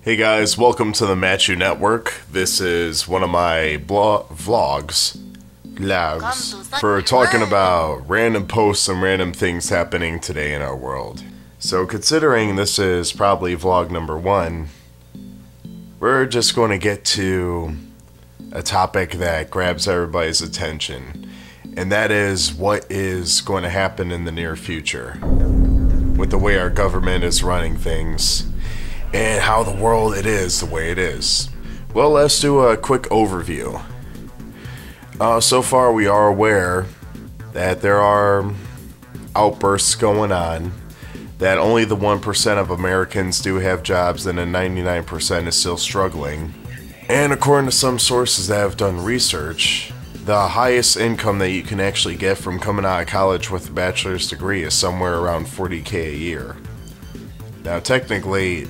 Hey guys, welcome to the Matchu Network. This is one of my vlogs for talking about random posts and random things happening today in our world. So considering this is probably vlog number 1, we're just going to get to a topic that grabs everybody's attention, and that is what is going to happen in the near future with the way our government is running things and how the world it is the way it is. Well, let's do a quick overview. So far we are aware that there are outbursts going on, that only the 1% of Americans do have jobs and the 99% is still struggling. And according to some sources that have done research, the highest income that you can actually get from coming out of college with a bachelor's degree is somewhere around $40,000 a year. Now technically,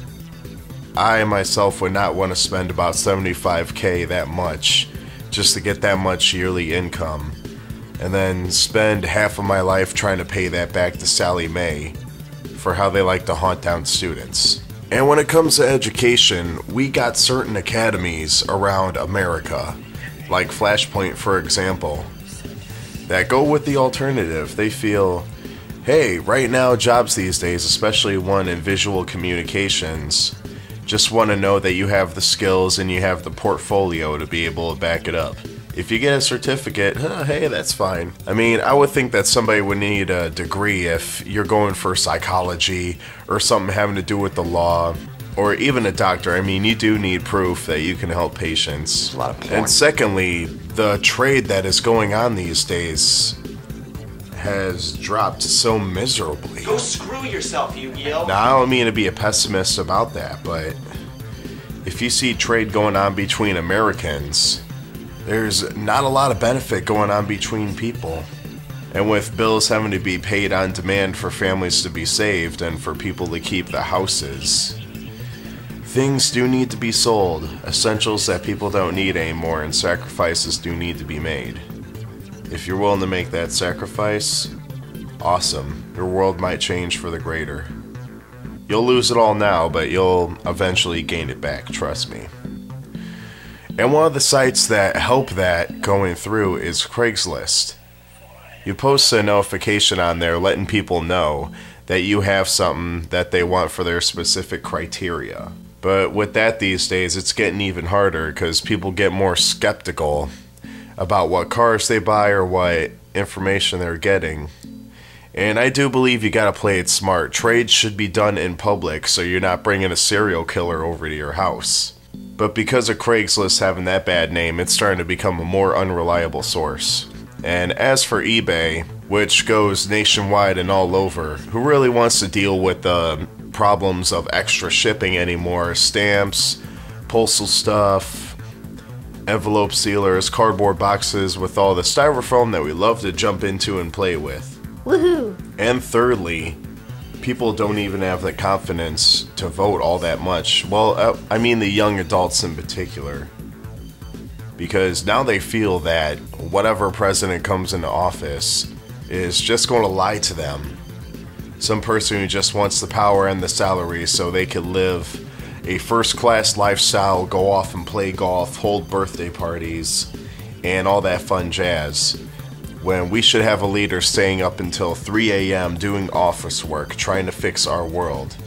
I myself would not want to spend about $75,000 that much just to get that much yearly income, and then spend half of my life trying to pay that back to Sallie Mae for how they like to haunt down students. And when it comes to education, we got certain academies around America, like Flashpoint for example, that go with the alternative. They feel, hey, right now jobs these days, especially one in visual communications, just want to know that you have the skills and you have the portfolio to be able to back it up. If you get a certificate, hey, that's fine. I mean, I would think that somebody would need a degree if you're going for psychology or something having to do with the law, or even a doctor. I mean, you do need proof that you can help patients. A lot of porn. And secondly, the trade that is going on these days has dropped so miserably. Go screw yourself, Yu-Gi-Oh! Now, I don't mean to be a pessimist about that, but if you see trade going on between Americans, there's not a lot of benefit going on between people. And with bills having to be paid on demand for families to be saved and for people to keep the houses, things do need to be sold, essentials that people don't need anymore, and sacrifices do need to be made. If you're willing to make that sacrifice, awesome. Your world might change for the greater. You'll lose it all now, but you'll eventually gain it back, trust me. And one of the sites that help that going through is Craigslist. You post a notification on there letting people know that you have something that they want for their specific criteria. But with that these days, it's getting even harder because people get more skeptical about what cars they buy or what information they're getting. And I do believe you gotta play it smart. Trades should be done in public so you're not bringing a serial killer over to your house. But because of Craigslist having that bad name, it's starting to become a more unreliable source. And as for eBay, which goes nationwide and all over, who really wants to deal with the problems of extra shipping anymore? Stamps, postal stuff, envelope sealers, cardboard boxes with all the styrofoam that we love to jump into and play with. Woohoo! And thirdly, people don't even have the confidence to vote all that much. Well, I mean the young adults in particular. Because now they feel that whatever president comes into office is just going to lie to them. Some person who just wants the power and the salary so they can live a first-class lifestyle, go off and play golf, hold birthday parties, and all that fun jazz, when we should have a leader staying up until 3 a.m. doing office work, trying to fix our world.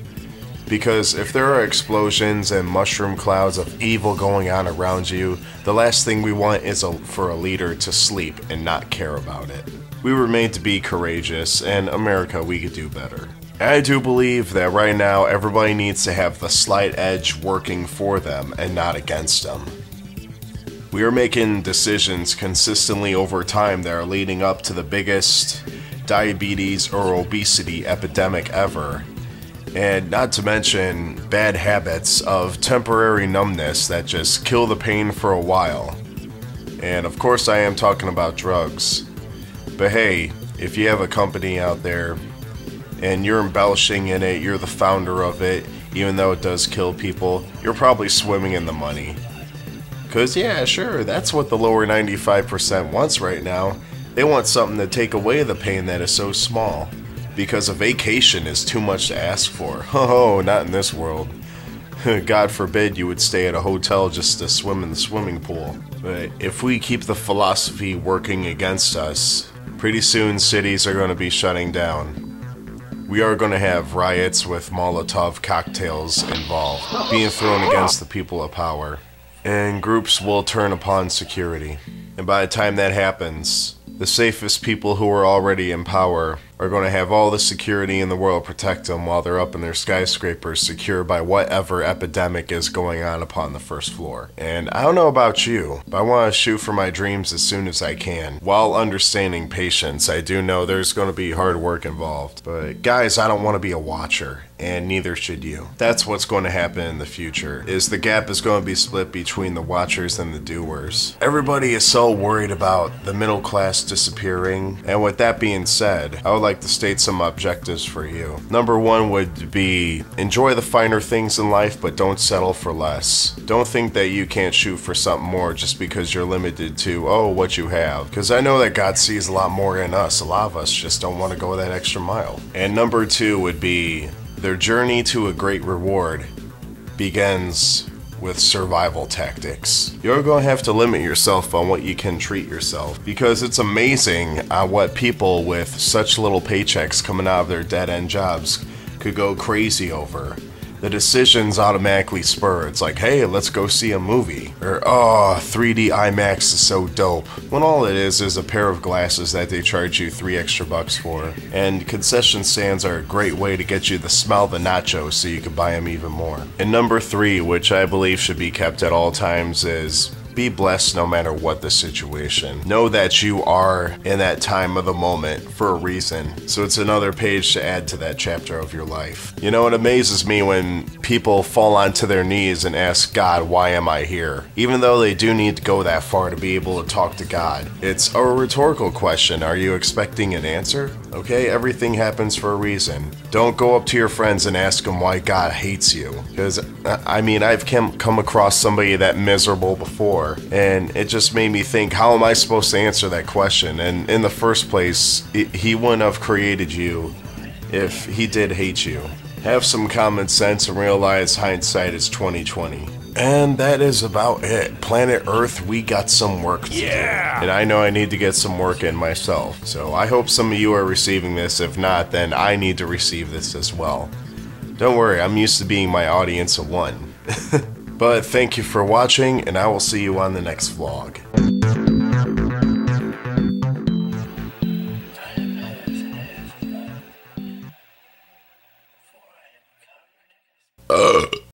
Because if there are explosions and mushroom clouds of evil going on around you, the last thing we want is for a leader to sleep and not care about it. We were made to be courageous, and America, we could do better. I do believe that right now everybody needs to have the slight edge working for them and not against them. We are making decisions consistently over time that are leading up to the biggest diabetes or obesity epidemic ever. And not to mention bad habits of temporary numbness that just kill the pain for a while. And of course I am talking about drugs. But hey, if you have a company out there and you're embellishing in it, you're the founder of it, even though it does kill people, you're probably swimming in the money. Cause yeah, sure, that's what the lower 95% wants right now. They want something to take away the pain that is so small. Because a vacation is too much to ask for. Oh, not in this world. God forbid you would stay at a hotel just to swim in the swimming pool. But if we keep the philosophy working against us, pretty soon cities are going to be shutting down. We are going to have riots with Molotov cocktails involved, being thrown against the people of power. And groups will turn upon security. And by the time that happens, the safest people who are already in power are going to have all the security in the world protect them while they're up in their skyscrapers, secure by whatever epidemic is going on upon the first floor. And I don't know about you, but I want to shoot for my dreams as soon as I can. While understanding patience, I do know there's going to be hard work involved. But guys, I don't want to be a watcher, and neither should you. That's what's going to happen in the future, is the gap is going to be split between the watchers and the doers. Everybody is so worried about the middle class disappearing, and with that being said, I would like to state some objectives for you. Number one would be, enjoy the finer things in life, but don't settle for less. Don't think that you can't shoot for something more just because you're limited to, what you have. Because I know that God sees a lot more in us. A lot of us just don't want to go that extra mile. And number two would be, their journey to a great reward begins with survival tactics. You're going to have to limit yourself on what you can treat yourself, because it's amazing what people with such little paychecks coming out of their dead-end jobs could go crazy over. The decisions automatically spur. It's like, hey, let's go see a movie. Or, 3D IMAX is so dope. When all it is a pair of glasses that they charge you $3 extra for. And concession stands are a great way to get you the smell of the nachos so you can buy them even more. And number three, which I believe should be kept at all times, is be blessed no matter what the situation. Know that you are in that time of the moment for a reason. So it's another page to add to that chapter of your life. You know, it amazes me when people fall onto their knees and ask God, why am I here? Even though they do need to go that far to be able to talk to God. It's a rhetorical question. Are you expecting an answer? Okay, everything happens for a reason. Don't go up to your friends and ask them why God hates you. Because, I've come across somebody that miserable before. And it just made me think, how am I supposed to answer that question? And in the first place, he wouldn't have created you if he did hate you. Have some common sense and realize hindsight is 20/20. And that is about it. Planet Earth, we got some work to do. And I know I need to get some work in myself. So I hope some of you are receiving this. If not, then I need to receive this as well. Don't worry, I'm used to being my audience of one. But thank you for watching, and I will see you on the next vlog.